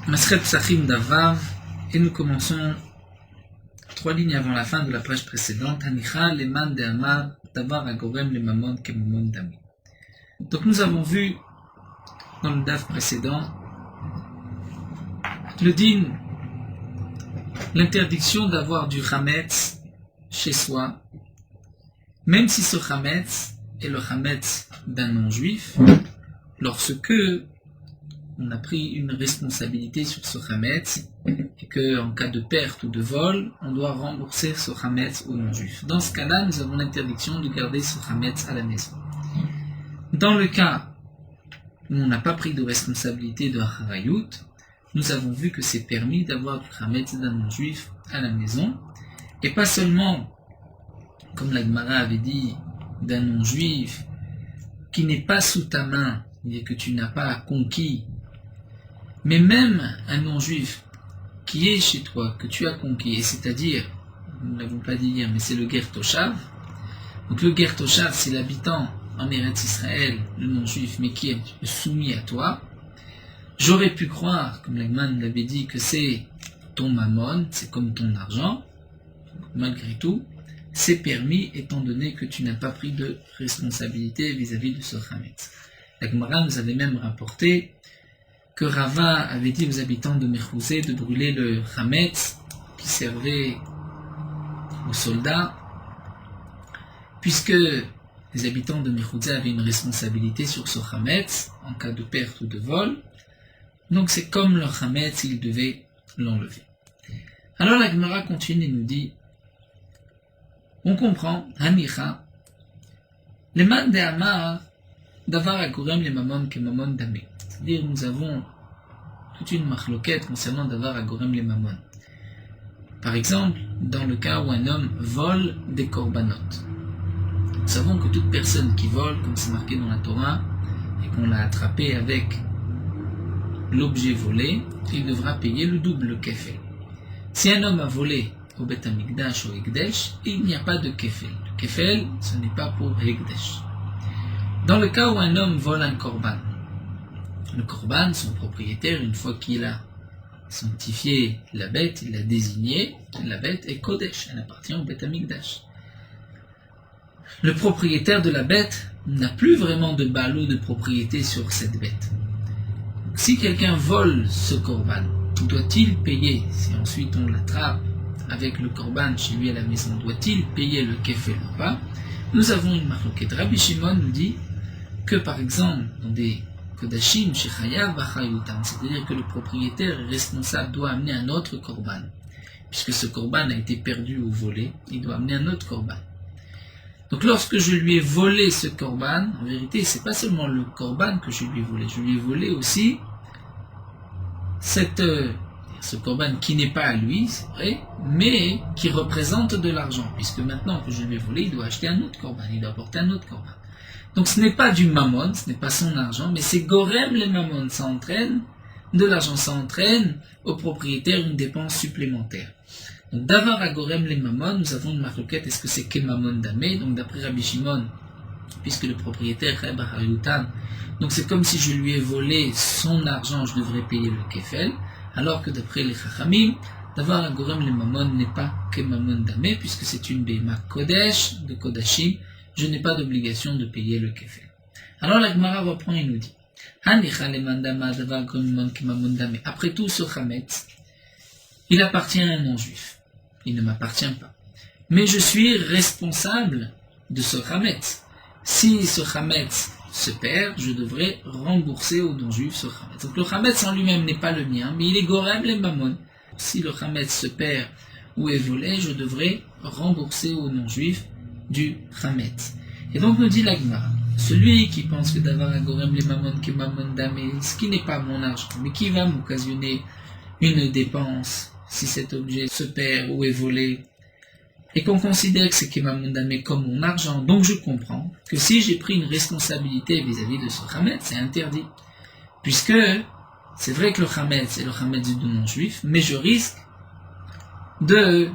Masret Psachim Davar, et nous commençons 3 lignes avant la fin de la page précédente. Hanicha leman de'amar davar agorem le mamon ke mamon dami. Donc nous avons vu dans le daf précédent le din, l'interdiction d'avoir du chametz chez soi, même si ce chametz est le chametz d'un non-juif, lorsque on a pris une responsabilité sur ce chametz et qu'en cas de perte ou de vol, on doit rembourser ce chametz au non-juif. Dans ce cas-là, nous avons l'interdiction de garder ce chametz à la maison. Dans le cas où on n'a pas pris de responsabilité de harayut, nous avons vu que c'est permis d'avoir du chametz d'un non-juif à la maison, et pas seulement, comme la Gemara avait dit, d'un non-juif qui n'est pas sous ta main et que tu n'as pas conquis, mais même un non-juif qui est chez toi, que tu as conquis, c'est-à-dire, nous ne l'avons pas dit hier, mais c'est le ger toshav. Donc le ger toshav, c'est l'habitant en Eretz Israël, le non-juif, mais qui est soumis à toi. J'aurais pu croire, comme l'Agman l'avait dit, que c'est ton mammon, c'est comme ton argent. Malgré tout, c'est permis étant donné que tu n'as pas pris de responsabilité vis-à-vis de ce chametz. La Gemara nous avait même rapporté que Rava avait dit aux habitants de Mechouzé de brûler le chametz qui servait aux soldats, puisque les habitants de Mechouzé avaient une responsabilité sur ce chametz en cas de perte ou de vol. Donc c'est comme le chametz, ils devaient l'enlever. Alors la Gemara continue et nous dit, on comprend, Hanicha, les man de Amar, d'avar agorem les mamon ke mamon dame. C'est-à-dire, nous avons toute une marloquette concernant d'avar agorem les mamon. Par exemple, dans le cas où un homme vole des korbanot. Nous savons que toute personne qui vole, comme c'est marqué dans la Torah, et qu'on l'a attrapé avec l'objet volé, il devra payer le double kefel. Si un homme a volé au Bet Hamikdash ou Hekdesh, il n'y a pas de kefel. Le kefel, ce n'est pas pour Hekdesh. Dans le cas où un homme vole un korban, le korban, son propriétaire, une fois qu'il a sanctifié la bête, il l'a désigné, la bête est Kodesh, elle appartient au Bet Hamikdash. Le propriétaire de la bête n'a plus vraiment de balo de propriété sur cette bête. Donc, si quelqu'un vole ce korban, doit-il payer, si ensuite on l'attrape avec le korban chez lui à la maison, doit-il payer le kefel ou pas? Nous avons une marloquette. Rabbi Shimon nous dit que par exemple, dans des kodashim, chez Chayav Bachayutam, c'est-à-dire que le propriétaire responsable doit amener un autre korban. Puisque ce korban a été perdu ou volé, il doit amener un autre korban. Donc lorsque je lui ai volé ce korban, en vérité, c'est pas seulement le korban que je lui ai volé aussi ce korban qui n'est pas à lui, c'est vrai, mais qui représente de l'argent, puisque maintenant que je lui ai volé, il doit acheter un autre korban, il doit apporter un autre korban. Donc ce n'est pas du mammon, ce n'est pas son argent, mais c'est gorem les mammon, ça entraîne de l'argent, ça entraîne au propriétaire une dépense supplémentaire. Donc d'avar à gorem les mammon, nous avons une marloquette, est-ce que c'est que mammon damé? Donc d'après Rabbi Shimon, puisque le propriétaire est Bahayutan, donc c'est comme si je lui ai volé son argent, je devrais payer le kefel, alors que d'après les Chachamim, d'avar à gorem les mammon n'est pas que mammon damé, puisque c'est une béma kodesh, de kodashim, je n'ai pas d'obligation de payer le kefel. Alors la Gemara reprend et nous dit, après tout ce chametz, il appartient à un non-juif, il ne m'appartient pas. Mais je suis responsable de ce chametz. Si ce chametz se perd, je devrais rembourser au non-juif ce chametz. Donc le chametz en lui-même n'est pas le mien, mais il est gorem les mammon. Si le chametz se perd ou est volé, je devrais rembourser au non-juif du chametz. Et donc nous dit la Gemara, celui qui pense que d'avoir un gorem les mammon que mammon damé, ce qui n'est pas mon argent, mais qui va m'occasionner une dépense si cet objet se perd ou est volé, et qu'on considère que c'est que mammon damé comme mon argent, donc je comprends que si j'ai pris une responsabilité vis-à-vis de ce chametz, c'est interdit. Puisque c'est vrai que le chametz c'est le chametz du non-juif, mais je risque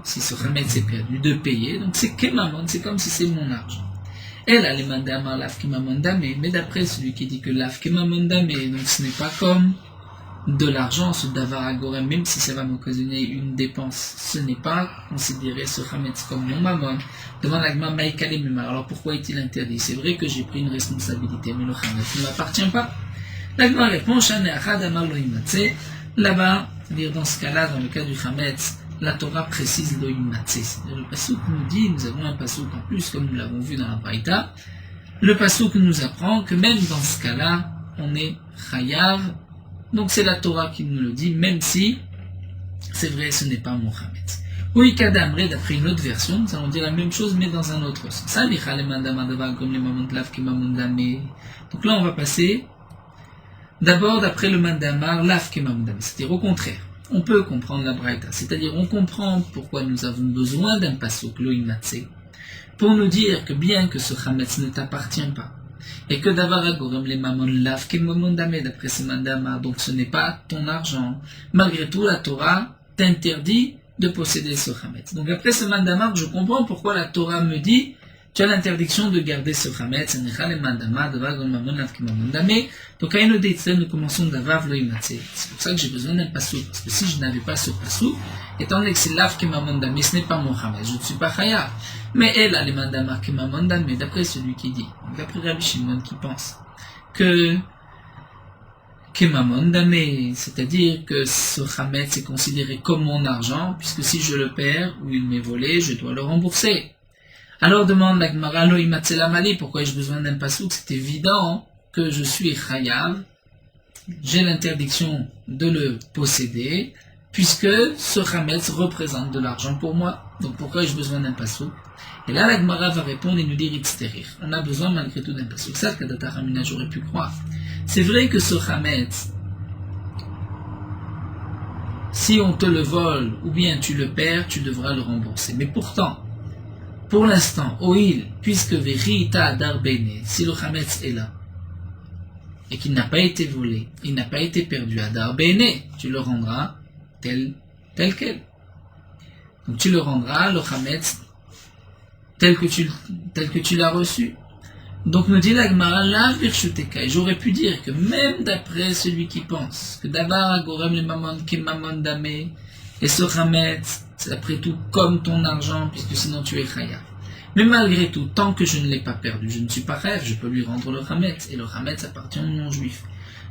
si ce chametz est perdu, de payer. Donc c'est que mammon, c'est comme si c'est mon argent. Elle a les mandamar laf ke mammon damé, mais d'après celui qui dit que laf ke mammon damé, donc ce n'est pas comme de l'argent, ce davar agorem, même si ça va m'occasionner une dépense, ce n'est pas considéré ce chametz comme mon mammon. Devant l'agma maïkale mimar. Alors pourquoi est-il interdit? C'est vrai que j'ai pris une responsabilité, mais le chametz ne m'appartient pas. L'agma répond, shane achad amar lo imatse. Là-bas, c'est-à-dire dans ce cas-là, dans le cas du chametz, la Torah précise lo imatse. Le passouk nous dit, nous avons un passouk en plus, comme nous l'avons vu dans la Braïta. Le passouk nous apprend que même dans ce cas-là, on est chayav. Donc c'est la Torah qui nous le dit, même si, c'est vrai, ce n'est pas mon chametz. Oui, Kadamre, d'après une autre version, nous allons dire la même chose, mais dans un autre sens. Donc là, on va passer, d'abord, d'après le mandamar, laf kemamundame, c'est-à-dire au contraire. On peut comprendre la braïta, c'est-à-dire on comprend pourquoi nous avons besoin d'un passouk, lo imatse, pour nous dire que bien que ce chametz ne t'appartient pas, et que d'avoir agorem les mamon laf kemamundame, d'après ce mandamar, donc ce n'est pas ton argent, malgré tout, la Torah t'interdit de posséder ce chametz. Donc après ce mandamar, je comprends pourquoi la Torah me dit tu as l'interdiction de garder ce chametz. Donc à une nous commençons d'avav lo imatse. C'est pour ça que j'ai besoin d'un passouk. Parce que si je n'avais pas ce passouk, étant donné que c'est laf qui m'amondame, ce n'est pas mon chametz, je ne suis pas chayav. Mais elle a les mandamar qui m'amondame, d'après celui qui dit, d'après Rabbi Shimon qui pense que Kemamondame, c'est-à-dire que ce chametz est considéré comme mon argent, puisque si je le perds ou il m'est volé, je dois le rembourser. Alors demande la Gemara lo imatse lamali, pourquoi ai-je besoin d'un pasouk? C'est évident que je suis chayav, j'ai l'interdiction de le posséder, puisque ce chametz représente de l'argent pour moi. Donc pourquoi ai-je besoin d'un pasouk? Et là la Gemara va répondre et nous dire itzterir. On a besoin malgré tout d'un pasouk. Ça, Kadata Ramina, j'aurais pu croire. C'est vrai que ce chametz, si on te le vole ou bien tu le perds, tu devras le rembourser. Mais pourtant, pour l'instant, oil, puisque verita darbene, si le chametz est là et qu'il n'a pas été volé, il n'a pas été perdu à darbene, tu le rendras tel quel. Donc tu le rendras, le chametz, tel que tu l'as reçu. Donc nous dit la Gemara, la virshuteka, et j'aurais pu dire que même d'après celui qui pense que d'avar agorem le mamon ke mamon dame, et ce chametz, c'est après tout comme ton argent, puisque sinon tu es chayav. Mais malgré tout, tant que je ne l'ai pas perdu, je ne suis pas chayav, je peux lui rendre le chametz, et le chametz appartient aux non-juifs.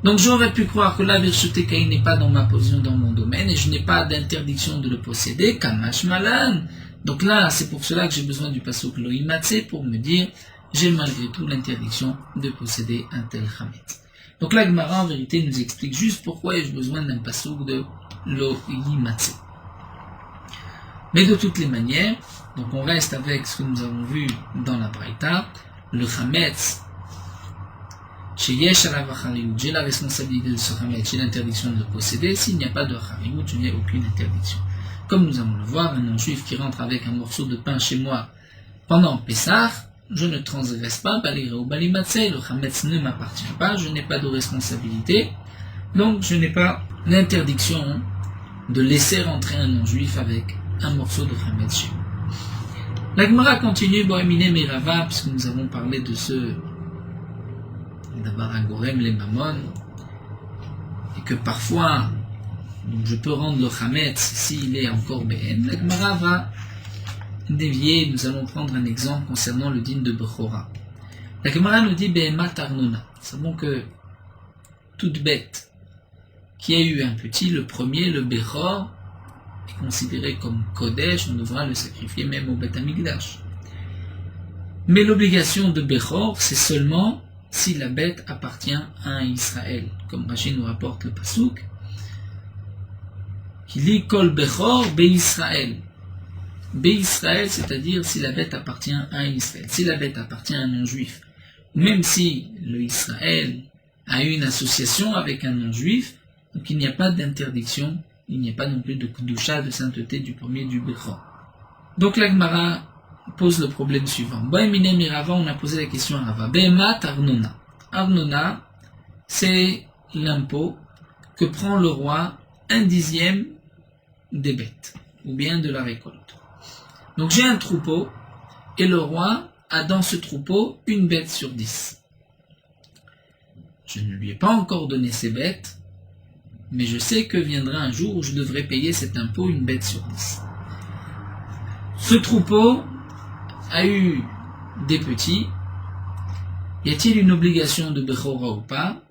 Donc j'aurais pu croire que la virshuteka n'est pas dans ma position, dans mon domaine, et je n'ai pas d'interdiction de le posséder, kamash malan. Donc là, c'est pour cela que j'ai besoin du pasuk lo imatse pour me dire j'ai malgré tout l'interdiction de posséder un tel chametz. Donc la Gemara en vérité nous explique juste pourquoi ai-je besoin d'un passouk de lo imatse. Mais de toutes les manières, donc on reste avec ce que nous avons vu dans la Braïta, le chametz, chez Yesh alav achariyut, j'ai la responsabilité de ce chametz, j'ai l'interdiction de le posséder. S'il n'y a pas de achariyut, je n'ai aucune interdiction. Comme nous allons le voir, un non-juif qui rentre avec un morceau de pain chez moi pendant Pessah, je ne transgresse pas, balira ou balimatse, le chametz ne m'appartient pas, je n'ai pas de responsabilité, donc je n'ai pas l'interdiction de laisser rentrer un non-juif avec un morceau de chametz chez moi. La Gemara continue, Bohémine Mirava, puisque nous avons parlé de ce d'abord agorem les mamon, et que parfois je peux rendre le chametz s'il est encore BN. La Gemara va dévier, nous allons prendre un exemple concernant le din de Bechora. La Gemara nous dit Behemat Arnona. Nous savons que toute bête qui a eu un petit, le premier, le Bechor, est considéré comme Kodesh, on devra le sacrifier même au Beth Amikdash. Mais l'obligation de Bechor, c'est seulement si la bête appartient à un Israël. Comme Rashi nous rapporte le Pasuk, qui lit Kol Bechor Be Israël. Israël, c'est-à-dire si la bête appartient à un Israël. Si la bête appartient à un non-juif, même si le Israël a une association avec un non-juif, donc il n'y a pas d'interdiction, il n'y a pas non plus de Kedusha, de sainteté du premier du Bechor. Donc la Gemara pose le problème suivant. Bohémine Mirava, on a posé la question à Rava. Behemat Arnona. Arnona, c'est l'impôt que prend le roi 1/10 des bêtes, ou bien de la récolte. Donc j'ai un troupeau, et le roi a dans ce troupeau une bête sur 10. Je ne lui ai pas encore donné ces bêtes, mais je sais que viendra un jour où je devrais payer cet impôt, une bête sur 10. Ce troupeau a eu des petits. Y a-t-il une obligation de Bechora ou pas?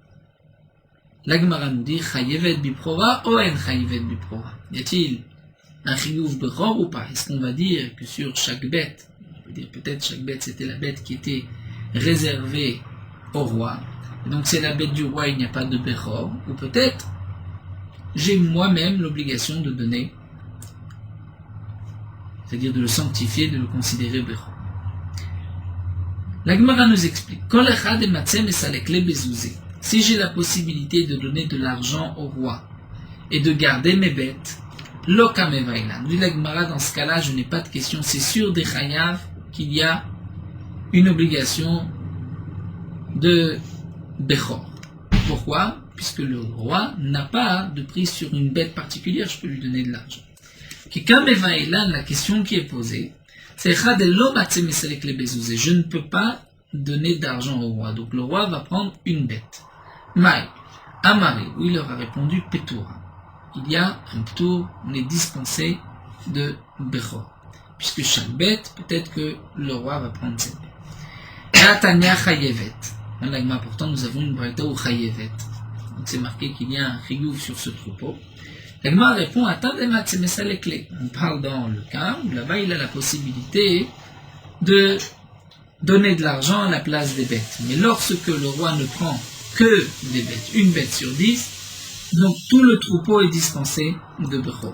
La Gemara nous dit Chayevet biprora ou en Chayevet biprora. Y a-t-il un Chiyuv Bechor ou pas? Est-ce qu'on va dire que sur chaque bête, on peut dire peut-être chaque bête c'était la bête qui était réservée au roi, et donc c'est la bête du roi, il n'y a pas de Bechor, ou peut-être j'ai moi-même l'obligation de donner, c'est-à-dire de le sanctifier, de le considérer Bechor. La Gemara nous explique si j'ai la possibilité de donner de l'argent au roi et de garder mes bêtes, Lokamevailan. Dit la Gemara, dans ce cas-là, je n'ai pas de question. C'est sûr des Chayav qu'il y a une obligation de Bechor. Pourquoi? Puisque le roi n'a pas de prise sur une bête particulière, je peux lui donner de l'argent. La question qui est posée, c'est je ne peux pas donner d'argent au roi. Donc le roi va prendre une bête. Maï, Amari, où il leur a répondu Petura. Il y a un tour, on est dispensé de Bechor. Puisque chaque bête, peut-être que le roi va prendre cette bête. Natania Chayevet. Pourtant, nous avons une braïta au Chayevet. Donc c'est marqué qu'il y a un chiyuv sur ce troupeau. L'agma répond, attendez-moi, c'est ça les clés. On parle dans le cas où là-bas il a la possibilité de donner de l'argent à la place des bêtes. Mais lorsque le roi ne prend que des bêtes, une bête sur 10, donc tout le troupeau est dispensé de Bechor.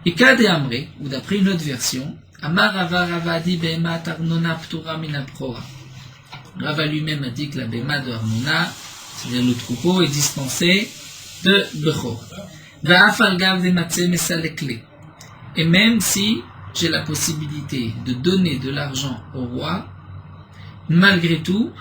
Et Kade Amré, ou d'après une autre version, Amar Rava Ravadi Behema Tarnona Ptura Mina Prora. Rava lui-même a dit que la Behema de Arnona, c'est-à-dire le troupeau, est dispensé de Bechor. Et même si j'ai la possibilité de donner de l'argent au roi, malgré tout,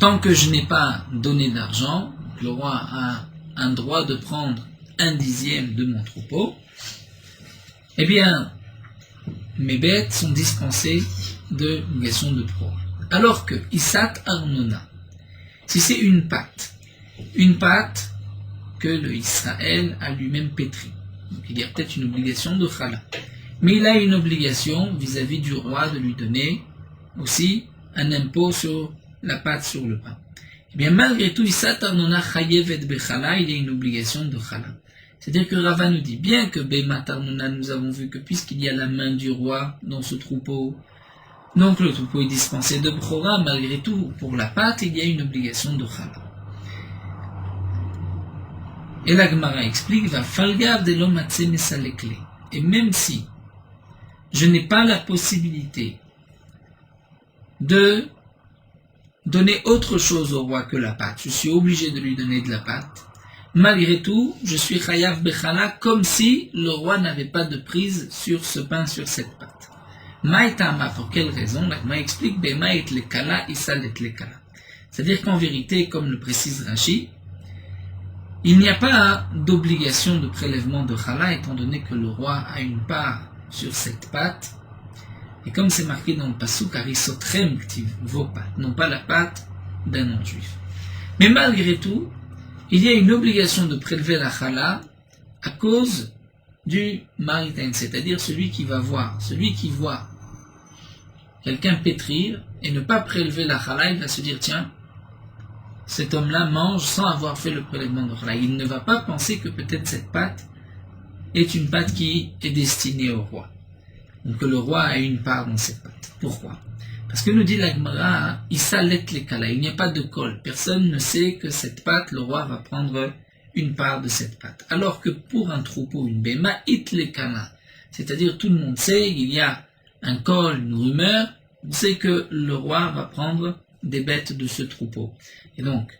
tant que je n'ai pas donné d'argent, le roi a un droit de prendre 1/10 de mon troupeau, eh bien, mes bêtes sont dispensées de négation de pro. Alors que Isat Arnona, si c'est une pâte que le Israël a lui-même pétri, donc il y a peut-être une obligation de chala, mais il a une obligation vis-à-vis du roi de lui donner aussi un impôt sur la pâte sur le pain. Eh bien, malgré tout, Isat Arnona Chayevet Bechala, il y a une obligation de chala. C'est-à-dire que Rava nous dit, bien que Bemat Arnona, nous avons vu que puisqu'il y a la main du roi dans ce troupeau, donc le troupeau est dispensé de Bechora, malgré tout, pour la pâte, il y a une obligation de chala. Et la Gemara explique, va falgav de l'omatse mesalekle. Et même si je n'ai pas la possibilité de donner autre chose au roi que la pâte, je suis obligé de lui donner de la pâte, malgré tout, je suis chayav bechala comme si le roi n'avait pas de prise sur ce pain, sur cette pâte. Maïtama, pour quelle raison? La Gemara explique, bema et lekala, isal et lekala. C'est-à-dire qu'en vérité, comme le précise Rashi, il n'y a pas d'obligation de prélèvement de chala, étant donné que le roi a une part sur cette pâte. Et comme c'est marqué dans le pasuk, arisotrem ktiv, vos pâtes, non pas la pâte d'un non-juif. Mais malgré tout, il y a une obligation de prélever la chala à cause du maritain, c'est-à-dire celui qui voit quelqu'un pétrir et ne pas prélever la chala, il va se dire, tiens, cet homme-là mange sans avoir fait le prélèvement de chala. Il ne va pas penser que peut-être cette pâte est une pâte qui est destinée au roi. Donc que le roi a une part dans cette pâte. Pourquoi? Parce que nous dit la Gemara, Isalet lekala, il n'y a pas de col. Personne ne sait que cette pâte, le roi va prendre une part de cette pâte. Alors que pour un troupeau, une bema, it lekala, c'est-à-dire tout le monde sait, il y a un col, une rumeur, on sait que le roi va prendre des bêtes de ce troupeau. Et donc,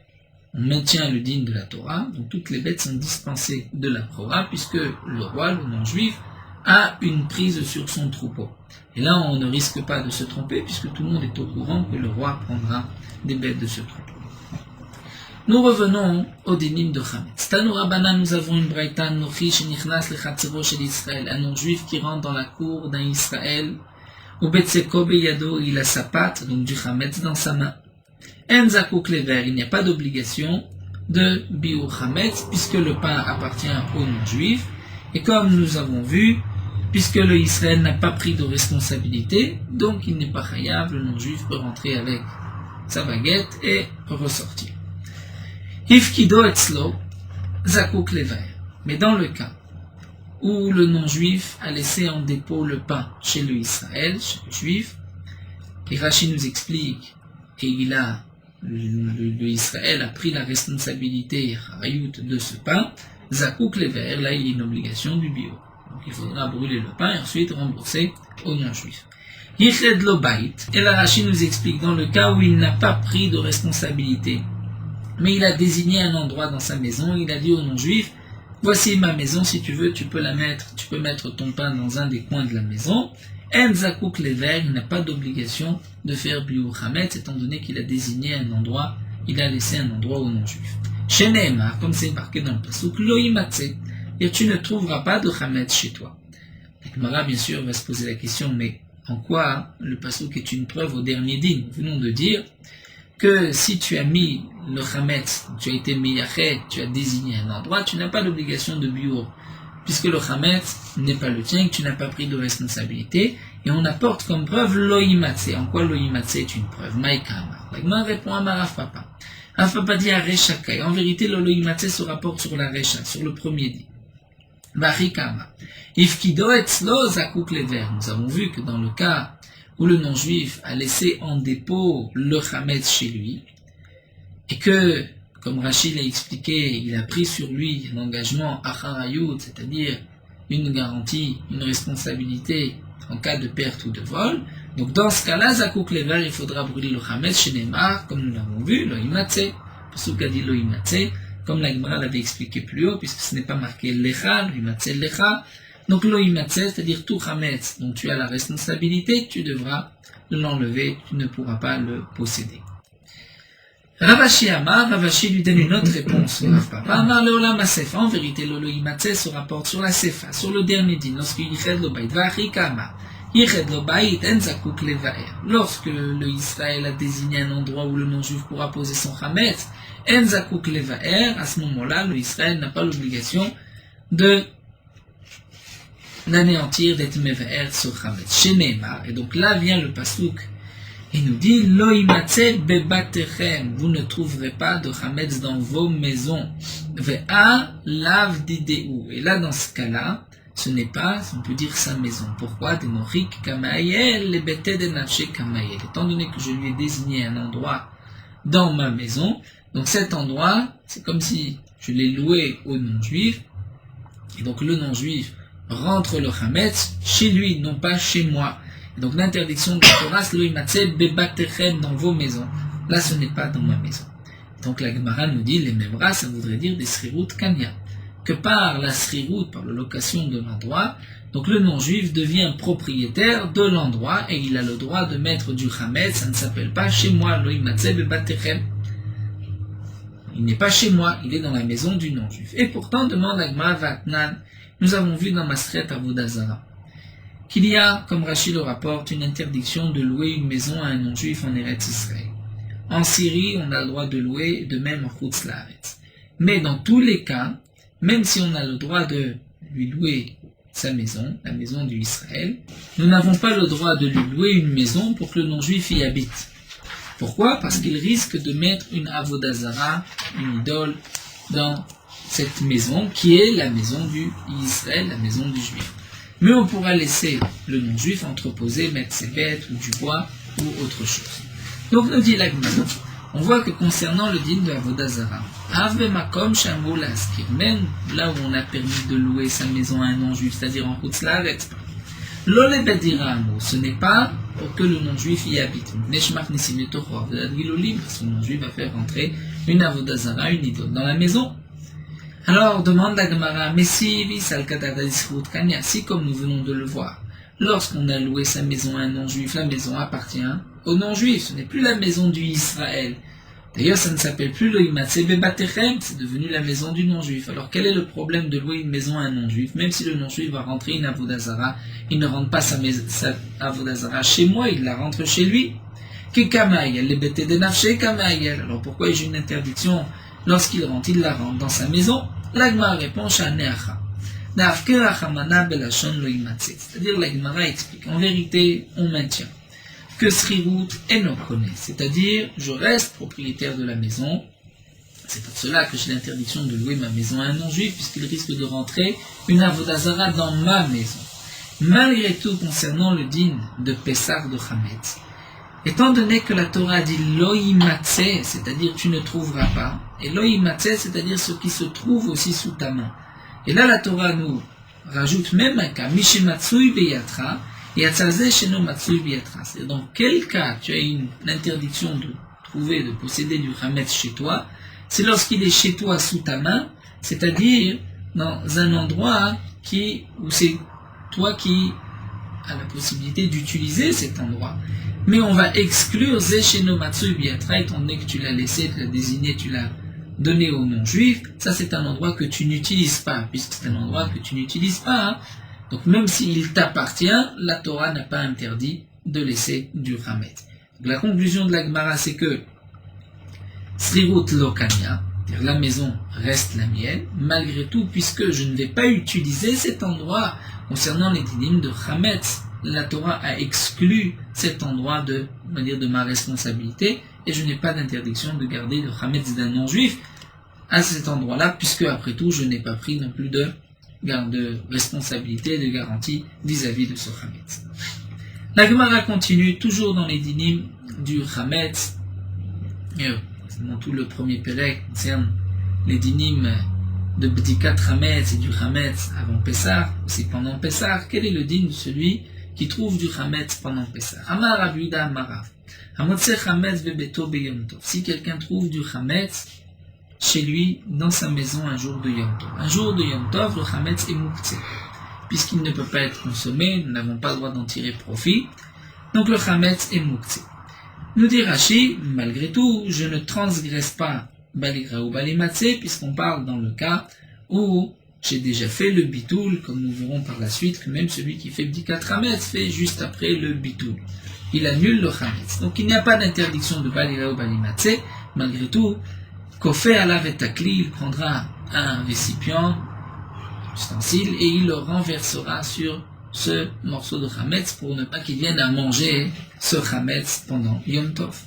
on maintient le digne de la Torah, donc toutes les bêtes sont dispensées de la Torah, puisque le roi, le non-juif, a une prise sur son troupeau. Et là, on ne risque pas de se tromper, puisque tout le monde est au courant que le roi prendra des bêtes de ce troupeau. Nous revenons au dinim de Chametz. Tanu Rabbanan, nous avons une braïta, Nochi shenichnas lechatzero shel Israël, un non-juif qui rentre dans la cour d'un Israël, ou betseko beyado, il a sa pâte, donc du Chametz dans sa main. En zakouk lever, il n'y a pas d'obligation de Biur Hametz, puisque le pain appartient aux non-juifs. Et comme nous avons vu, puisque le Israël n'a pas pris de responsabilité, donc il n'est pas chayav, le non-juif peut rentrer avec sa baguette et ressortir. Ifkido etzlo, zakuk levaer. Mais dans le cas où le non-juif a laissé en dépôt le pain chez le Israël, chez le juif, et Rashi nous explique, et le Israël a pris la responsabilité de ce pain, zakuk levaer, là il y a une obligation du bio. Donc il faudra brûler le pain et ensuite rembourser aux non-juifs. Yiched lo bait, et la Rashi nous explique dans le cas où il n'a pas pris de responsabilité, mais il a désigné un endroit dans sa maison, il a dit aux non-juifs, voici ma maison, si tu veux, tu peux mettre ton pain dans un des coins de la maison. En zakuk lever, il n'a pas d'obligation de faire biur hametz, étant donné qu'il a désigné un endroit, il a laissé un endroit aux non-juifs. Chez Nehemar, comme c'est marqué dans le pasuk, lo imatse, et tu ne trouveras pas de hametz chez toi. La Gemara, bien sûr, va se poser la question, mais en quoi le pasuk est une preuve au dernier din? Nous venons de dire que si tu as mis le chametz, tu as été miyachet, tu as désigné un endroit, tu n'as pas l'obligation de biur, puisque le chametz n'est pas le tien, que tu n'as pas pris de responsabilité, et on apporte comme preuve loïmatse. En quoi loïmatse est une preuve? Maïkama. La Gemara répond à Rav Papa. Rav Papa dit à Rechakai. En vérité, le loïmatse se rapporte sur la Recha, sur le premier dit. Barikama. Ifkido etzlo zakuk lever. Nous avons vu que dans le cas où le non-juif a laissé en dépôt le chametz chez lui, et que, comme Rachid l'a expliqué, il a pris sur lui un engagement acharayut, c'est-à-dire une garantie, une responsabilité en cas de perte ou de vol. Donc dans ce cas-là, zakuk lever, il faudra brûler le chametz chez Neymar, comme nous l'avons vu, lo imatse, Pasuk a dit lo imatse, comme la Gemara l'avait expliqué plus haut, puisque ce n'est pas marqué lecha, lo imatse lecha. Donc lo imatse, c'est-à-dire tout chametz dont tu as la responsabilité, tu devras l'enlever, tu ne pourras pas le posséder. Ravashi Amar, Ravashi lui donne une autre réponse. Papa Amar leolam asefa, en vérité lo imatse se rapporte sur la sefa, sur le dernier din, lorsque yiched lo bait va'achika amar. Yiched lo bait en zakuk levaer. Lorsque le Israël a désigné un endroit où le non-juif pourra poser son chametz, en zakuk levaer, à ce moment-là, le Israël n'a pas l'obligation d'anéantir, d'être mevaer sur chametz. Chez Neymar. Et donc là vient le pasuk. Il nous dit, lo imatse bebatechem, vous ne trouverez pas de chametz dans vos maisons. Ve'a lav dideu. Et là, dans ce cas-là, ce n'est pas, on peut dire, sa maison. Pourquoi? Denorik kamayel, le bete de nafshe kamayel. Étant donné que je lui ai désigné un endroit dans ma maison, donc cet endroit, c'est comme si je l'ai loué au non-juif, et donc le non-juif rentre le chametz chez lui, non pas chez moi. Et donc l'interdiction de la Torah, c'est lo imatse bebatechem, dans vos maisons. Là, ce n'est pas dans ma maison. Donc la Gemara nous dit, les memra, ça voudrait dire des srirut kanya. Que par la srirut, par la location de l'endroit, donc le non-juif devient propriétaire de l'endroit et il a le droit de mettre du chametz, ça ne s'appelle pas chez moi, lo imatse bebatechem. Il n'est pas chez moi, il est dans la maison du non-juif. Et pourtant, demande la Gemara Vatnan, nous avons vu dans Masret Avodah Zara qu'il y a, comme Rachid le rapporte, une interdiction de louer une maison à un non-juif en Eretz Israël. En Syrie, on a le droit de louer, de même en Chutz Laaretz. Mais dans tous les cas, même si on a le droit de lui louer sa maison, la maison du Israël, nous n'avons pas le droit de lui louer une maison pour que le non-juif y habite. Pourquoi? Parce qu'il risque de mettre une Avodah Zara, une idole, dans cette maison qui est la maison du Israël, la maison du juif. Mais on pourra laisser le non-juif entreposer, mettre ses bêtes ou du bois ou autre chose. Donc nous dit la Gemara, on voit que concernant le din de Avodah Zara, même là où on a permis de louer sa maison à un non-juif, c'est-à-dire en Chutz Laaretz, ce n'est pas pour que le non-juif y habite. Son non-juif va faire rentrer une Avodah Zara, une idole, dans la maison. Alors, demande la Gemara, mais si comme nous venons de le voir, lorsqu'on a loué sa maison à un non-juif, la maison appartient au non-juif, ce n'est plus la maison du Israël. D'ailleurs, ça ne s'appelle plus le imatse bebatechem, c'est devenu la maison du non-juif. Alors, quel est le problème de louer une maison à un non-juif? Même si le non-juif va rentrer une Avodah Zara, il ne rentre pas sa Avodah Zara chez moi, il la rentre chez lui. Alors, pourquoi j'ai une interdiction lorsqu'il rentre, il la rentre dans sa maison. La Gemara répond Shaneacha. C'est-à-dire la Gemara explique. En vérité, on maintient que Srirut eno kone, c'est-à-dire je reste propriétaire de la maison. C'est pour cela que j'ai l'interdiction de louer ma maison à un non-juif, puisqu'il risque de rentrer une avodah zara dans ma maison. Malgré tout, concernant le din de Pessah de Chametz, étant donné que la Torah dit lo yimatse, c'est-à-dire tu ne trouveras pas, et lo yimatse, c'est-à-dire ce qui se trouve aussi sous ta main. Et là, la Torah nous rajoute même un cas, mishimatsui beyatra, et atzaze sheno matsui beyatra. C'est-à-dire dans quel cas tu as une interdiction de trouver, de posséder du Chametz chez toi, c'est lorsqu'il est chez toi sous ta main, c'est-à-dire dans un endroit où c'est toi qui as la possibilité d'utiliser cet endroit. Mais on va exclure Zesheno Matsui Biatra, étant donné que tu l'as laissé, tu l'as désigné, tu l'as donné au non-juif. Ça, c'est un endroit que tu n'utilises pas, puisque c'est un endroit que tu n'utilises pas. Hein. Donc même s'il t'appartient, la Torah n'a pas interdit de laisser du Chametz. La conclusion de la Gemara, c'est que Srirut Lokania, c'est-à-dire la maison reste la mienne, malgré tout, puisque je ne vais pas utiliser cet endroit concernant les dinim de Chametz. La Torah a exclu cet endroit de ma responsabilité, et je n'ai pas d'interdiction de garder le Chametz d'un non-juif à cet endroit-là, puisque après tout, je n'ai pas pris non plus de responsabilité, de garantie vis-à-vis de ce Chametz. La Gemara continue, toujours dans les dinim du Chametz, dans tout le premier Pélec concerne les dinim de Bdikat Chametz et du Chametz avant Pessah, aussi pendant Pessah. Quel est le din de celui qui trouve du Chametz pendant Pessah? Amar Rabbi Yehuda Amarav, Hamotse Chametz vebeto beyom tov. Si quelqu'un trouve du Chametz chez lui, dans sa maison, un jour de Yom Tov. Un jour de Yom Tov, le Chametz est mouktsé. Puisqu'il ne peut pas être consommé, nous n'avons pas le droit d'en tirer profit. Donc le Chametz est mouktsé. Nous dit Rashi, malgré tout, je ne transgresse pas Baligra ou Balimatse, puisqu'on parle dans le cas où j'ai déjà fait le bitoul, comme nous verrons par la suite, que même celui qui fait Bdikat Chametz fait juste après le bitoul. Il annule le Chametz. Donc il n'y a pas d'interdiction de Baligra ou Balimatse, malgré tout, Kofé alav et takli, il prendra un récipient, ustensile, et il le renversera sur ce morceau de Chametz pour ne pas qu'il vienne à manger ce Chametz pendant Yom Tov.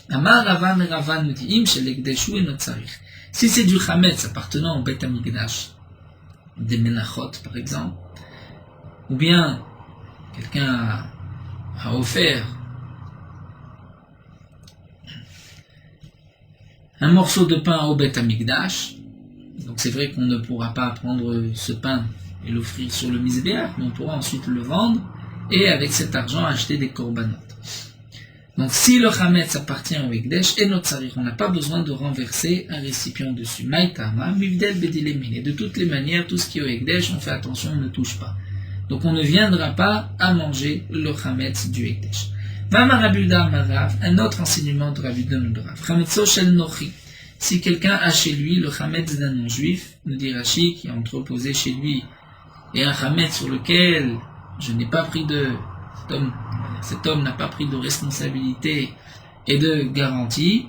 Amar Rava et Rava nous dit, Im et notzarich. Si c'est du Chametz appartenant au Beit Hamikdash, des Menachot par exemple, ou bien quelqu'un a offert un morceau de pain au Beit Hamikdash, donc c'est vrai qu'on ne pourra pas prendre ce pain et l'offrir sur le Mizbeach, mais on pourra ensuite le vendre et avec cet argent acheter des korbanot. Donc si le Chametz appartient au Ekdesh et notre Tzarich, on n'a pas besoin de renverser un récipient dessus. Maïtama, Mivdel Bedilemin. Et de toutes les manières, tout ce qui est au Ekdesh, on fait attention, on ne touche pas. Donc on ne viendra pas à manger le Chametz du Ekdesh. Vama Rabbi Yehuda Amarav, un autre enseignement de Rabbi Yehuda Amarav. Chametzo shel nochi. Si quelqu'un a chez lui le Chametz d'un non-juif, nous dit Rashi, qui a entreposé chez lui, et un Chametz sur lequel je n'ai pas pris cet homme n'a pas pris de responsabilité et de garantie,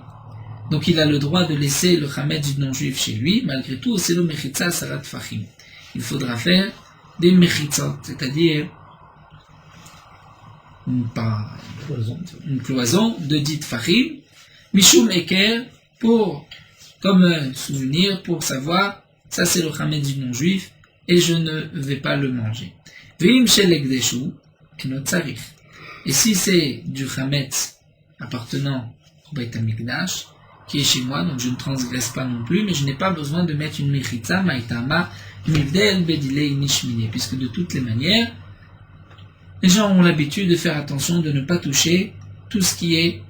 donc il a le droit de laisser le Chametz du non-juif chez lui, malgré tout, c'est le mechitza sarat fachim. Il faudra faire des mechitzot, c'est-à-dire une cloison de 10 fachim, mishum eker, comme souvenir, pour savoir, ça c'est le Chametz du non-juif, et je ne vais pas le manger. Veim shel ekdeshu enot tzarich. Et si c'est du Chametz appartenant au Beit Hamikdash, qui est chez moi, donc je ne transgresse pas non plus, mais je n'ai pas besoin de mettre une mechitza, maïtama, mivdel bedilei nishmine, puisque de toutes les manières, les gens ont l'habitude de faire attention de ne pas toucher tout ce qui est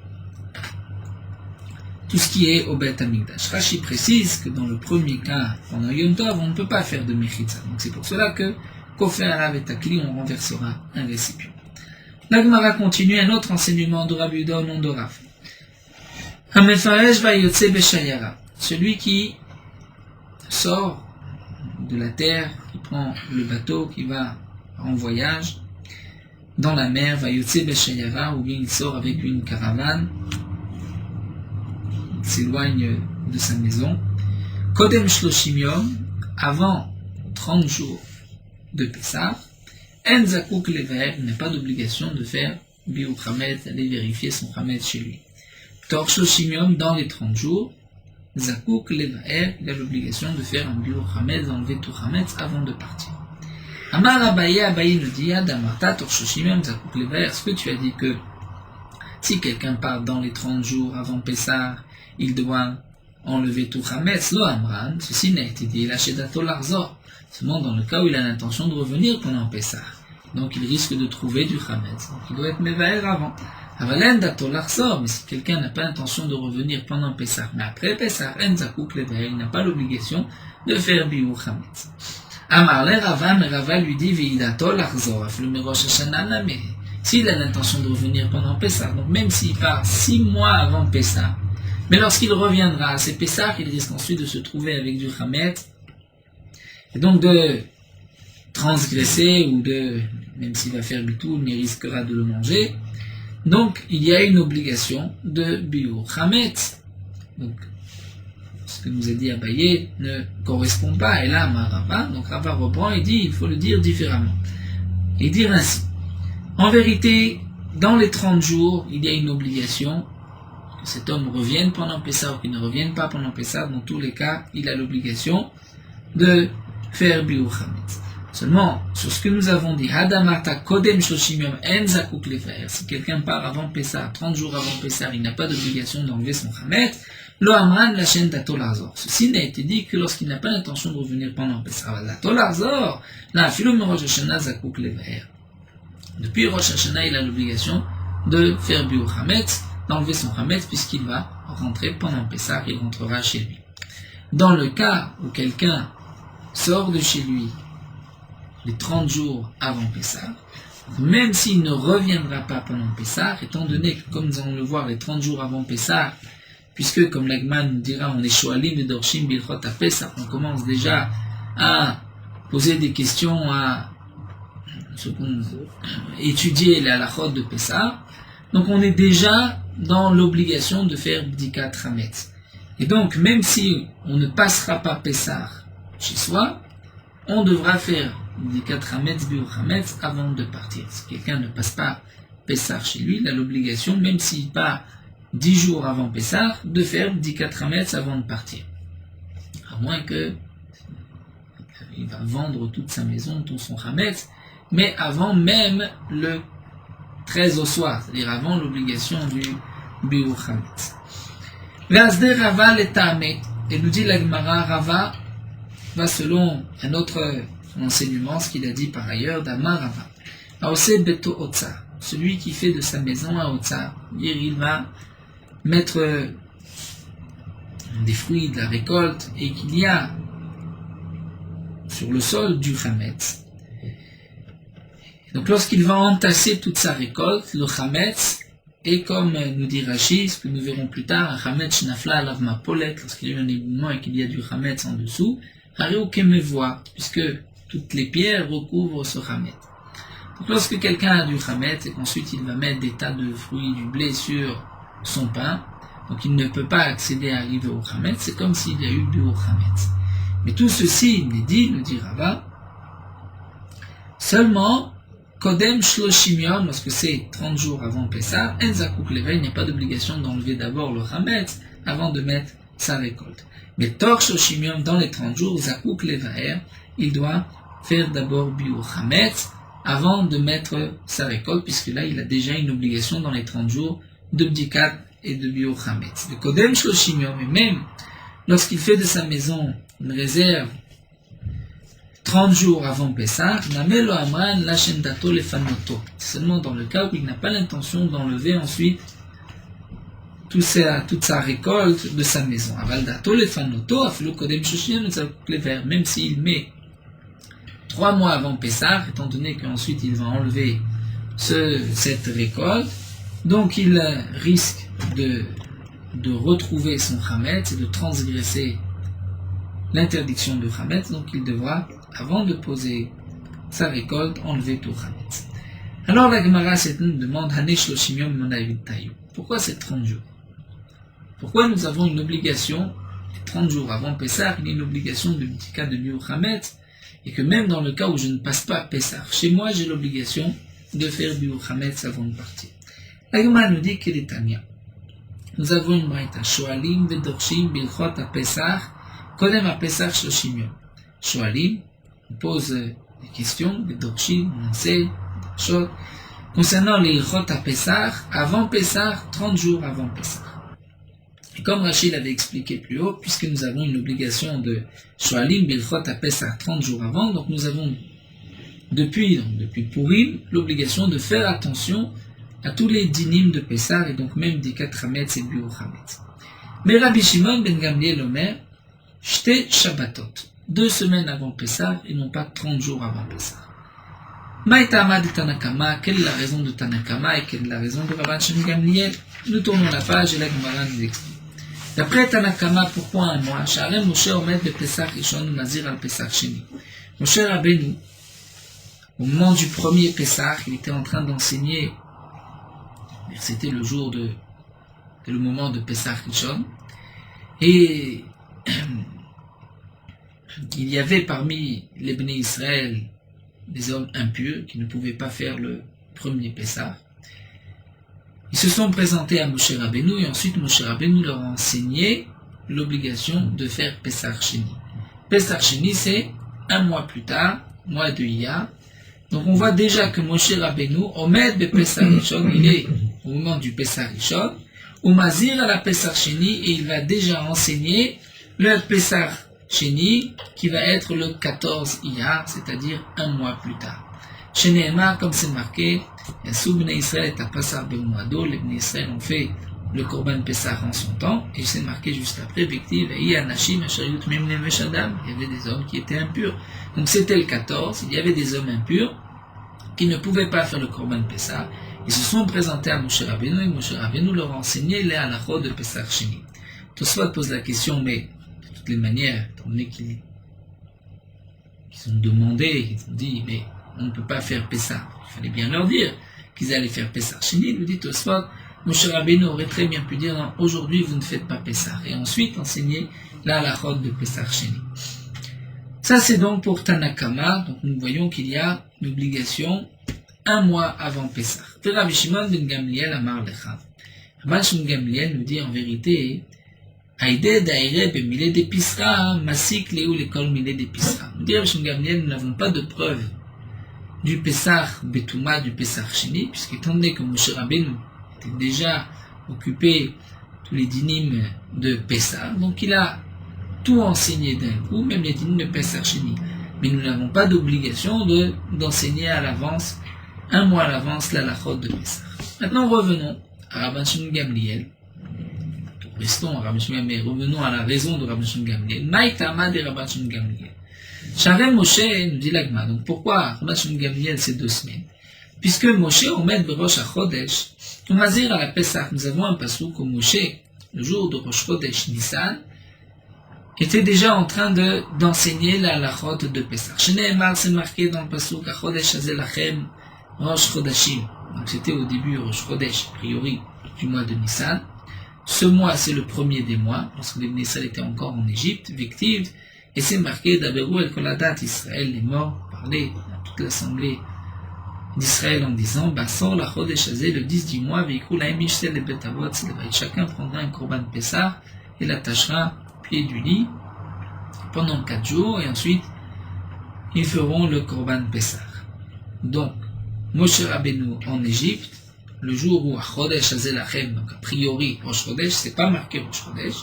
au Beit Hamikdash. Rashi précise que dans le premier cas, pendant Yom Tov, on ne peut pas faire de mechitza. Donc c'est pour cela que, Kofé alav et takli, on renversera un récipient. La Gemara continue, un autre enseignement de Rabbi Yehuda au nom de Rav. Hamefaresh vayotse beshayara. Celui qui sort de la terre, qui prend le bateau, qui va en voyage dans la mer, vayotse beshayara, ou bien il sort avec une caravane, il s'éloigne de sa maison. Kodem Shloshim Yom, avant 30 jours de Pessah, En Zakouk Lever, il n'a pas d'obligation de faire Biur Hametz, d'aller vérifier son Hametz chez lui. Tor Shloshim Yom, dans les 30 jours, Zakouk Lever, il a l'obligation de faire un Biur Hametz, d'enlever tout Hametz avant de partir. Amar Abaye nous dit, Adamarta Tor Shloshim Yom, Zakouk Lever, est-ce que tu as dit que si quelqu'un part dans les 30 jours avant Pessah, il doit enlever tout Hametz, lo Amran, ceci n'a été dit, la Shedato Larzor, seulement dans le cas où il a l'intention de revenir pendant Pessah. Donc il risque de trouver du Hametz. Donc il doit être Mevaer avant. Avalen Dato Larzor, mais si quelqu'un n'a pas l'intention de revenir pendant Pessah, mais après Pessah, En Zakouk Lever, il n'a pas l'obligation de faire Biur Hametz. Amar le Rava, mais Rava lui dit, Veidato Larzor, le Merosh Hashanah, mais s'il a l'intention de revenir pendant Pessah, donc même s'il part 6 mois avant Pessah, mais lorsqu'il reviendra à ses Pessah, il risque ensuite de se trouver avec du Hametz, et donc de transgresser, ou de, même s'il va faire Bitoul, mais il risquera de le manger. Donc il y a une obligation de Biur Hametz. Donc ce que nous a dit Abaye ne correspond pas, et là Rava, donc Rava reprend et dit, il faut le dire différemment. Et dire ainsi. En vérité, dans les 30 jours, il y a une obligation que cet homme revienne pendant Pessah ou qu'il ne revienne pas pendant Pessah. Dans tous les cas, il a l'obligation de faire Biur Hametz. Seulement, sur ce que nous avons dit, Hadamarta Kodem Shoshim Yom En Zakouk Lever, si quelqu'un part avant Pessah, 30 jours avant Pessah, il n'a pas d'obligation d'enlever son Hametz, Lo Amran la chaîne d'Ato Larzor. Ceci n'a été dit que lorsqu'il n'a pas l'intention de revenir pendant Pessah. L'Ato Larzor, là, Philom Rosh Hashanah Zakouk Lever. Depuis Rosh Hashanah, il a l'obligation de faire Biur Hametz, d'enlever son Hametz, puisqu'il va rentrer pendant Pessah, il rentrera chez lui. Dans le cas où quelqu'un sort de chez lui les 30 jours avant Pessah, même s'il ne reviendra pas pendant Pessah, étant donné que, comme nous allons le voir, les 30 jours avant Pessah, puisque, comme l'Agman nous dira, on est Shoalim et Dorshim Bilchot à Pessah, on commence déjà à poser des questions, à étudier les halachot de Pessah, donc on est déjà dans l'obligation de faire Bdikat Hametz. Et donc, même si on ne passera pas Pessah chez soi, on devra faire Bdikat Hametz, Biur Hametz avant de partir. Si quelqu'un ne passe pas Pessah chez lui, il a l'obligation, même s'il part 10 jours avant Pessah, de faire Bdikat Hametz avant de partir. À moins que il va vendre toute sa maison, tout son Hametz, mais avant même le 13 au soir, c'est-à-dire avant l'obligation du Biur Hametz. Ve'azde Rava letame, et nous dit la Gemara, Rava va selon un autre enseignement, ce qu'il a dit par ailleurs, d'Amar Rava. Aose beto otsa, celui qui fait de sa maison un otsa, il va mettre des fruits de la récolte et qu'il y a sur le sol du Hametz. Donc lorsqu'il va entasser toute sa récolte, le Hametz est comme nous dit Rashi, ce que nous verrons plus tard, un Hametz Shnafla Alav Mapolet, lorsqu'il y a un éboulement et qu'il y a du Hametz en dessous, Hareu Kemevoa, puisque toutes les pierres recouvrent ce Hametz. Donc lorsque quelqu'un a du Hametz et qu'ensuite il va mettre des tas de fruits, du blé sur son pain, donc il ne peut pas accéder à arriver au Hametz, c'est comme s'il y a eu du Hametz. Mais tout ceci n'est dit, nous dit Rava, seulement Kodem Shloshim Yom, lorsque c'est 30 jours avant Pessah, En Zakouk Lever, il n'y a pas d'obligation d'enlever d'abord le Hametz avant de mettre sa récolte. Mais Tor Shloshim Yom, dans les 30 jours, Zakouk Lever, il doit faire d'abord Biur Hametz avant de mettre sa récolte, puisque là il a déjà une obligation dans les 30 jours de Bdikat et de Biur Hametz. Le Kodem Shloshim Yom, et même lorsqu'il fait de sa maison une réserve 30 jours avant Pessah, Namelo Amran Lachendato Lefanoto. Seulement dans le cas où il n'a pas l'intention d'enlever ensuite toute sa récolte de sa maison. Avaldato Lefanoto, Afilo Kodem Shloshim Yom, même s'il met 3 mois avant Pessah, étant donné qu'ensuite il va enlever cette récolte, donc il risque de retrouver son Hametz et de transgresser l'interdiction de Hametz, donc il devra, avant de poser sa récolte, enlever tout Hametz. Alors la Gemara nous demande, pourquoi c'est 30 jours? Pourquoi nous avons une obligation 30 jours avant Pessah, il y a une obligation de B'tika de Biur Hametz, et que même dans le cas où je ne passe pas Pessah, chez moi j'ai l'obligation de faire Biur Hametz avant de partir. La Gemara nous dit qu'il est Tania. Nous avons une braïta, Shoalim Vedorshim Bilchot à Pessah, Kodem à Pessah Shoshim Yom. Shoalim, on pose des questions, Vedorshim, on enseigne, Shot, concernant les Ilchot à Pessah, avant Pessah, 30 jours avant Pessah. Et comme Rachid l'avait expliqué plus haut, puisque nous avons une obligation de Shoalim Bilchot à Pessah 30 jours avant, donc nous avons depuis Purim l'obligation de faire attention à tous les dinim de Pessah et donc même des 4 Hametz et Biur Hametz. Mais Rabbi Shimon ben Gamliel Omer, Shte Shabbatot, 2 semaines avant Pessah et non pas 30 jours avant Pessah. Maïtama de Tanakama, quelle est la raison de Tanakama et quelle est la raison de Rabban Shimon Gamliel? Nous tournons la page et la Gemara nous explique. D'après Tanakama, pourquoi un mois? Sharem Moshe Omed de Pessah Rishon Nazir al Pessah Sheni. Moshe Rabbeinu, au moment du premier Pessah, il était en train d'enseigner. C'était le jour le moment de Pessah Rishon. Et il y avait parmi les Bnei Israël des hommes impurs qui ne pouvaient pas faire le premier Pessah. Ils se sont présentés à Moshe Rabbeinu et ensuite Moshe Rabbeinu leur a enseigné l'obligation de faire Pessah Sheni. Pessah Sheni, c'est un mois plus tard, mois de Iyar. Donc on voit déjà que Moshe Rabbeinu, Omed be Pessah Rishon, il est au moment du Pessah Rishon, ou Mazir à la Pessah Sheni, et il va déjà enseigner le Pessah Sheni, qui va être le 14 Iyar, c'est-à-dire un mois plus tard. Chez Nehemar, comme c'est marqué, Yassou Bnei Israël et Tapassar Be'umado, les Bnei Israël ont fait le Korban Pessah en son temps, et c'est marqué juste après, Vektiv, Ve'i Anashim, Ashayut Memne Meshadam, il y avait des hommes qui étaient impurs. Donc c'était le 14, il y avait des hommes impurs qui ne pouvaient pas faire le Korban Pessah. Ils se sont présentés à Moshe Rabbeinu, et Moshe Rabbeinu leur a enseigné les halachot de Pessah Sheni. Tosfot pose la question, mais de toutes les manières, étant donné qu'ils ont demandé, ils ont dit, mais on ne peut pas faire Pessah. Il fallait bien leur dire qu'ils allaient faire Pessah Sheni. Nous dit Tosfot, Moshe Rabbeinu aurait très bien pu dire, non, aujourd'hui vous ne faites pas Pessah. Et ensuite enseigner la halachot de Pessah Sheni. Ça c'est donc pour Tanakama, donc nous voyons qu'il y a une obligation un mois avant Pessah. Rabbi Shimon ben Gamliel Amar Lecha. Rabbi Shimon Gamliel nous dit en vérité, Aïde d'Aïre bemile de Pisra, Masik Léou l'école mile de Pisra. Nous dit Rabbi Shimon Gamliel, nous n'avons pas de preuve du Pessah Betouma, du Pessah Sheni, puisqu'étant donné que Moshe Rabbeinu était déjà occupé tous les dinim de Pessah, donc il a tout enseigné d'un coup, même les dinim de Pessah Sheni. Mais nous n'avons pas d'obligation d'enseigner à l'avance, un mois à l'avance, la halachot de Pessah. Maintenant revenons à Rabban Shimon Gamliel. Restons à Rabban Shimon Gamliel, revenons à la raison de Rabban Shimon Gamliel. Maïtama de Rabban Shimon Gamliel. Sharem Moshe, nous dit l'Agma. Donc pourquoi Rabban Shimon Gamliel c'est 2 semaines? Puisque Moshe Omed Berosh HaChodesh, on va dire à la Pessah, nous avons un passouk où Moshe, le jour de Rosh Chodesh Nissan, était déjà en train d'enseigner la halachot de Pessah. Chez Nehemar, c'est marqué dans le passouk HaChodesh Hazel Lachem Rosh Chodashim. Donc c'était au début Rosh Chodesh, a priori du mois de Nissan. Ce mois, c'est le premier des mois, lorsque les Israël étaient encore en Égypte, Vektiv, et c'est marqué d'Aberou el Koladat, Israël, les morts, parlaient à toute l'assemblée d'Israël en disant, Bassor la Chodesh Hazé, le 10 du mois, Veikou la Emishsel et Betavot, chacun prendra un Korban Pessah et l'attachera au pied du lit pendant 4 jours, et ensuite ils feront le Korban Pessah. Donc, Moshe Rabbeinu en Égypte, le jour où Chodesh Hazé Lachem, donc a priori Rosh Chodesh, c'est pas marqué Rosh Chodesh,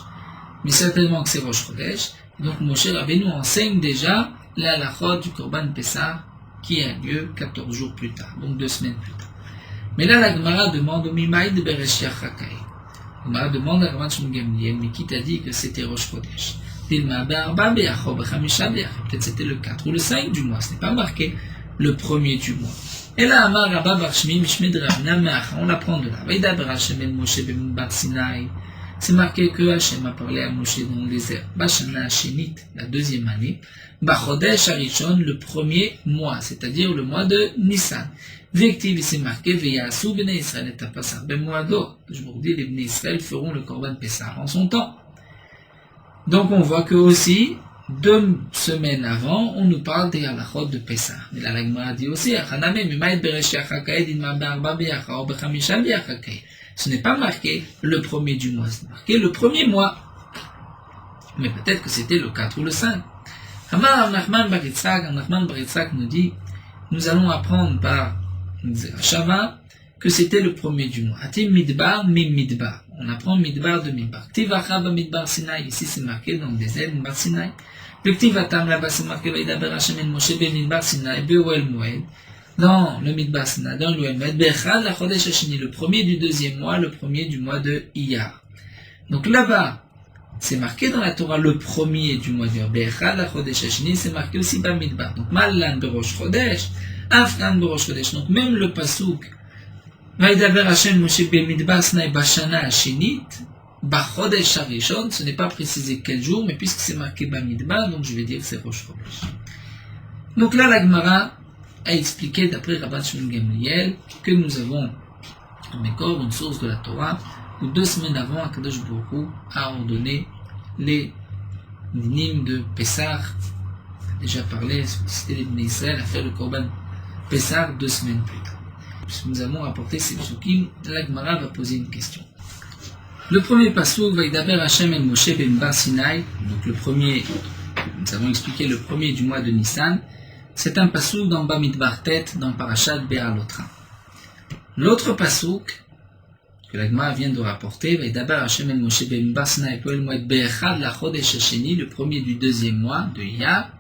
mais certainement que c'est Rosh Chodesh. Donc Moshe Rabbeinu enseigne déjà la halachot du Korban Pessah qui a lieu 14 jours plus tard, donc 2 semaines plus tard. Mais là la Gemara demande au Mimaï de Bereshiach Hakai. La Gemara demande à Rabban Shimon Gamliel, mais qui t'a dit que c'était Rosh Chodesh? Peut-être c'était le 4 ou le 5 du mois, ce n'est pas marqué le premier du mois. Et là, Amar Rabba Barshmi, Mishmed Rabna Meach, on l'apprend de là. Vaïda Barashem El Moshe Bembar Sinai. C'est marqué que Hachem a parlé à Moshe dans le désert. Bashana Hashenit, la 2e année. Bachodesh Harishon, le premier mois, c'est-à-dire le mois de Nissan. Vektiv, c'est marqué Veyasu Bnei Israël et Tapassar Bemoado. Je vous dis, les Bnei Israël feront le Korban Pessah en son temps. Donc on voit que aussi, 2 semaines avant, on nous parle des halachot de Pessah. Mais la Gemara dit aussi, ce n'est pas marqué le premier du mois, c'est marqué le premier mois. Mais peut-être que c'était le 4 ou le 5. Amar Nachman bar Yitzhak nous dit, nous allons apprendre par Shava que c'était le premier du mois. Atim midbar, mim midbar. On apprend midbar de midbar. Ktivacha ba midbar Sinai. Ici c'est marqué dans des ailes midbar Sinai. Le ktivatam là-bas c'est marqué Vaidaber Hashem el Moshe ben midbar Sinai be'oel moed. Dans le midbar Sinai, dans l'oel moed. Be'echad la chodesh hasheni. Le premier du deuxième mois, le premier du mois de Iyar. Donc là-bas, c'est marqué dans la Torah le premier du mois d'Iyar. Be'echad la chodesh hasheni, c'est marqué aussi ba midbar. Donc mallan berosh chodesh, afran berosh chodesh. Donc même le pasuk Vaidaber Hashem Moshe b'midbar Sinai bashana hashenit b'chodesh harishon, ce n'est pas précisé quel jour, mais puisque c'est marqué b'midbar, donc je vais dire que c'est Rosh Chodesh. Donc là, la Gemara a expliqué d'après Rabban Shimon Gamliel que nous avons en Mekor une source de la Torah où 2 semaines avant, Akadosh Baruch Hu a ordonné les dinim de Pessah. Déjà parlé, c'était les Bnei Israël à faire le Korban Pessah 2 semaines plus tard. Puisque nous avons rapporté ces psukim, la Gemara va poser une question. Le premier pasuk, Vaidaber Hashem el Moshe b'midbar Sinai, donc le premier, nous avons expliqué le premier du mois de Nissan, c'est un pasuk dans Bamidbar Tet, dans Parashat Be'alotra. L'autre pasuk, que la Gemara vient de rapporter, Vaidaber Hashem el Moshe b'midbar Sinai poel moed be'echad la chodesh hasheni, le premier du deuxième mois de Iyar,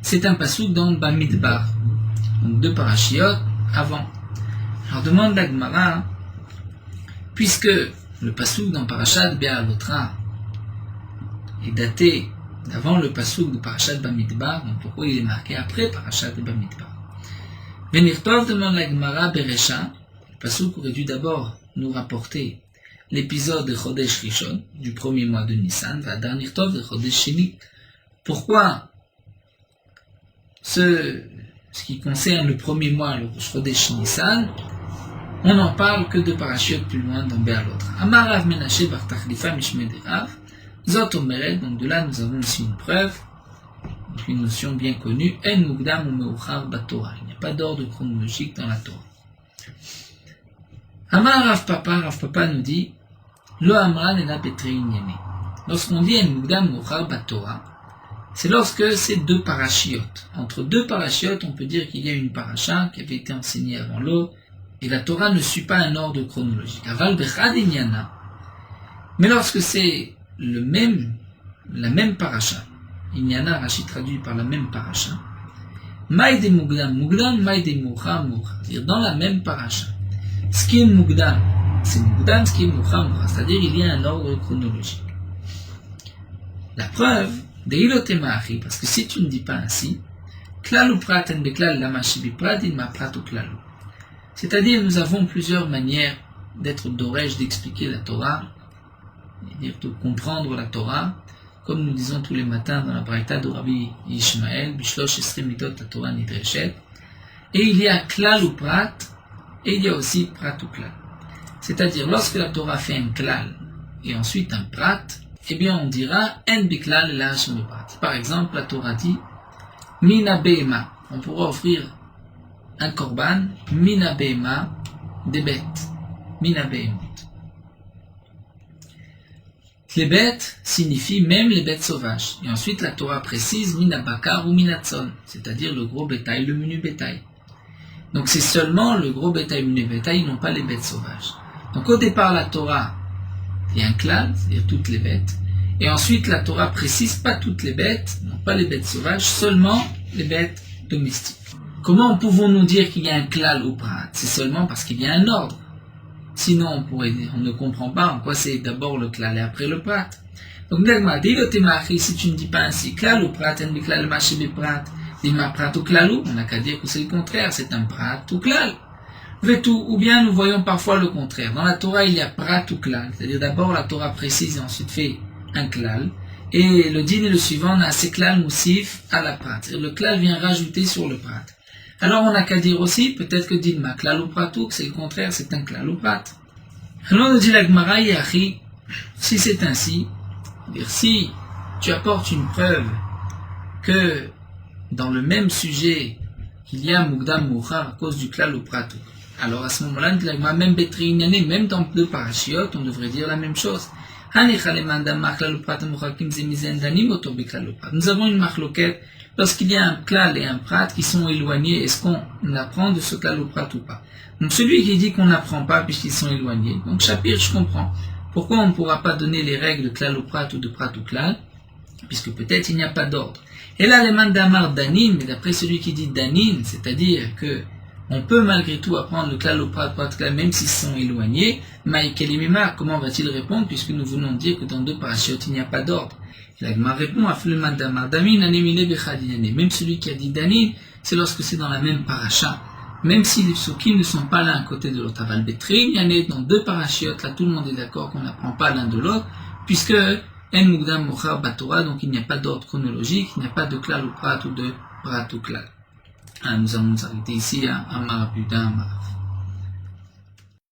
c'est un pasuk dans Bamidbar, donc 2 parashiot avant. Alors demande la Gemara, puisque le pasuk dans Parashat Be'alotra est daté d'avant le pasuk de Parashat Bamidbar, donc pourquoi il est marqué après Parashat Bamidbar? Venirtov demande la Gemara Beresha, le pasuk aurait dû d'abord nous rapporter l'épisode de Chodesh Rishon, du premier mois de Nissan, Vadar Nirtov de Chodesh Sheni. Pourquoi ce qui concerne le premier mois, le Chodesh Nissan, on n'en parle que de parachutes plus loin dans Be'alotra. Amar Rav Menashe bar Tachlifa Mishmei de Rav, Zot Omeret, donc de là nous avons ici une preuve, une notion bien connue, En Mugdam ou Meuchar Batorah. Il n'y a pas d'ordre chronologique dans la Torah. Amar Rav Papa nous dit, Lo Amran et la Petrei Inyane. Lorsqu'on dit En Mugdam ou Meuchar Batorah, c'est lorsque c'est 2 parachiotes. Entre 2 parachiotes, on peut dire qu'il y a une paracha qui avait été enseignée avant l'autre, et la Torah ne suit pas un ordre chronologique. Aval bechad inyana. Mais lorsque c'est la même paracha, inyana, Rashi traduit par la même paracha, maïde mugdam, mugdam, maïde moucha, moucha. C'est-à-dire dans la même paracha. Ce qui est mugdam, c'est mugdam, ce qui est moucha, moucha. C'est-à-dire il y a un ordre chronologique. La preuve, deilotemachi, parce que si tu ne dis pas ainsi, klal ou praten beklal lamashi biprat in ma prat ou klalu. C'est-à-dire, nous avons plusieurs manières d'être d'orège, d'expliquer la Torah, c'est-à-dire de comprendre la Torah, comme nous disons tous les matins dans la Braïta de Rabbi Yishmael, Bishlosh Esrim Mitot la Torah Nidreshet, et il y a klal ou prat, et il y a aussi prat ou klal. C'est-à-dire, lorsque la Torah fait un klal, et ensuite un prat, eh bien on dira en biklal la Hashem prat. Par exemple, la Torah dit, mina be'ema, on pourra offrir un korban, mina be'ema, des bêtes, mina be'emot. Les bêtes signifient même les bêtes sauvages. Et ensuite la Torah précise mina bakar ou mina tson, c'est-à-dire le gros bétail, le menu bétail. Donc c'est seulement le gros bétail, le menu bétail, non pas les bêtes sauvages. Donc au départ la Torah, il y a un klal, c'est-à-dire toutes les bêtes. Et ensuite la Torah précise pas toutes les bêtes, non pas les bêtes sauvages, seulement les bêtes domestiques. Comment pouvons-nous dire qu'il y a un klal ou prat? C'est seulement parce qu'il y a un ordre. Sinon, on ne comprend pas en quoi c'est d'abord le klal et après le prat. Donc, si tu ne dis pas ainsi, klal ou prat, en klal maché be prat, dima prat ou klalou, on n'a qu'à dire que c'est le contraire, c'est un prat ou klal. Ou bien nous voyons parfois le contraire. Dans la Torah, il y a prat ou klal, c'est-à-dire d'abord la Torah précise et ensuite fait un klal. Et le din et le suivant, on a assez klal moussif à la prat. Le klal vient rajouter sur le prat. Alors on n'a qu'à dire aussi, peut-être que din ma klal ou pratouk, c'est le contraire, c'est un klal ou prat. Alors on dit la Gemara Yachi, si c'est ainsi, si tu apportes une preuve que dans le même sujet, qu'il y a Mugdam Mouchar à cause du klal ou pratou. Alors à ce moment-là, même Betrignane, même dans deux parachiotes, on devrait dire la même chose. Nous avons une marloquette lorsqu'il y a un klal et un prat qui sont éloignés. Est-ce qu'on apprend de ce klal ou prat ou pas? Donc celui qui dit qu'on n'apprend pas puisqu'ils sont éloignés. Donc Shapir, je comprends. Pourquoi on ne pourra pas donner les règles de klal ou prat ou de prat ou klal? Puisque peut-être il n'y a pas d'ordre. Et là, les mandamar danin, mais d'après celui qui dit danin, c'est-à-dire que on peut malgré tout apprendre le klal ou prat klal même s'ils sont éloignés. Maïkelimima, comment va-t-il répondre puisque nous venons de dire que dans deux parachiotes il n'y a pas d'ordre? L'agma répond à le mandamar damin anemile bechadinane. Même celui qui a dit danin, c'est lorsque c'est dans la même paracha. Même si les psukim ne sont pas l'un à côté de l'autre. Aval betri, il y en a dans deux parachiotes, là tout le monde est d'accord qu'on n'apprend pas l'un de l'autre, puisque en mugdam mochar batora, donc il n'y a pas d'ordre chronologique, il n'y a pas de klal ou prat ou de prat ou klal. Nous allons nous arrêter ici à Amar Buda Amar.